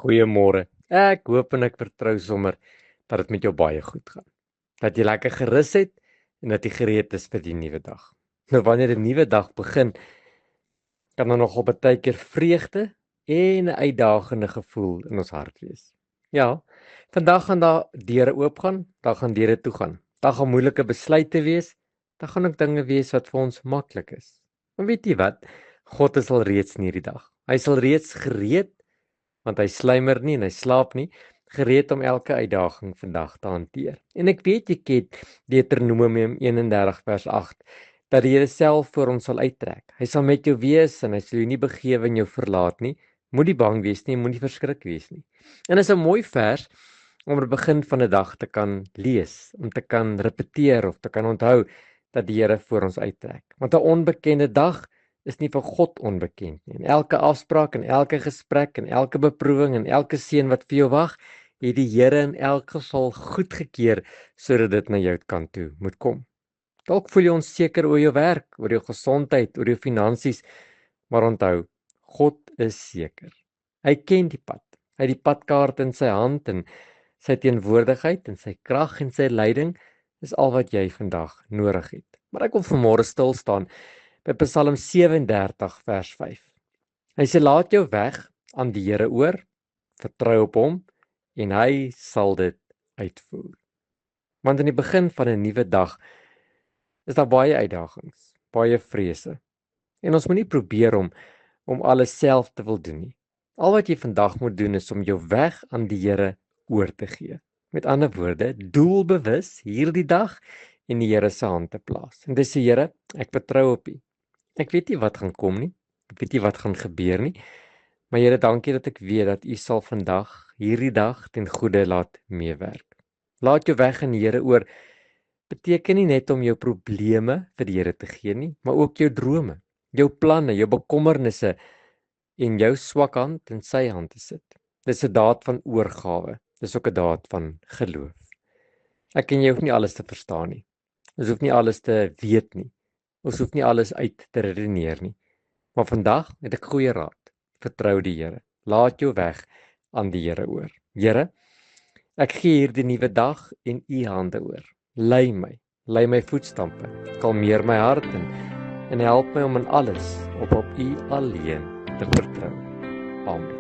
Goeiemôre. Ek hoop en ek vertrou sommer dat dit met jou baie goed gaan. Dat jy lekker gerus het en dat jy gereed is vir die nuwe dag. Nou wanneer 'n nuwe dag begin, kan daar nogal baie keer vreugde en 'n uitdagende gevoel in ons hart wees. Ja, vandag gaan daar deure oopgaan, daar gaan deure toe gaan. Daar gaan moeilike besluite wees, daar gaan ook dinge wees wat vir ons maklik is. Maar weet jy wat? God is al reeds in hierdie dag. Hy is al reeds gereed want hy slymer nie en hy slaap nie, gereed om elke uitdaging vandag te hanteer. En ek weet jy ken Deuteronomium 31 vers 8, dat die Here self voor ons sal uittrek. Hy sal met jou wees en hy sal jou nie begewe en jou verlaat nie. Moenie bang wees nie, moenie verskrik wees nie. En dit is 'n mooi vers om aan die begin van 'n dag te kan lees, om te kan repeteer of te kan onthou dat die Here voor ons uittrek. Want 'n onbekende dag is nie vir God onbekend nie. En elke afspraak en elke gesprek en elke beproewing en elke seën wat vir jou wag, het die Here in elk geval goedgekeur sodat dit na jou kant toe moet kom. Dalk voel jy onseker oor jou werk, oor jou gesondheid, oor jou finansies, maar onthou, God is seker. Hy ken die pad. Hy het die padkaart in sy hand en sy teenwoordigheid en sy krag en sy leiding is al wat jy vandag nodig het. Maar ek wil vanmôre stil staan by Psalm 37 vers 5. Hy sê laat jou weg aan die Here oor, vertrou op hom en hy sal dit uitvoer. Want in die begin van 'n nuwe dag is daar baie uitdagings, baie vrese. En ons moet nie probeer om alles self te wil doen nie. Al wat jy vandag moet doen is om jou weg aan die Here oor te gee. Met ander woorde, doelbewus hierdie dag in die Here se hand te plaas. En dis die Here, ek vertrou op U. Ek weet nie wat gaan kom nie. Ek weet nie wat gaan gebeur nie. Maar Here, dankie dat ek weet dat U sal vandag, hierdie dag ten goeie laat meewerk. Laat jou weg aan die Here oor beteken nie net om jou probleme vir die Here te gee nie, maar ook jou drome, jou planne, jou bekommernisse en jou swak hand in sy hand te sit. Dis 'n daad van oorgawe. Dis ook 'n daad van geloof. Ek en jy hoef nie alles te verstaan nie. Ons hoef nie alles te weet nie. Ons hoef nie alles uit te redeneer nie. Maar vandag het ek goeie raad. Vertrou die Here. Laat jou weg aan die Here oor. Here, ek gee hierdie nuwe dag in U hande oor. Lei my voetstampe. Kalmeer my hart en help my om in alles op U alleen te vertrou. Amen.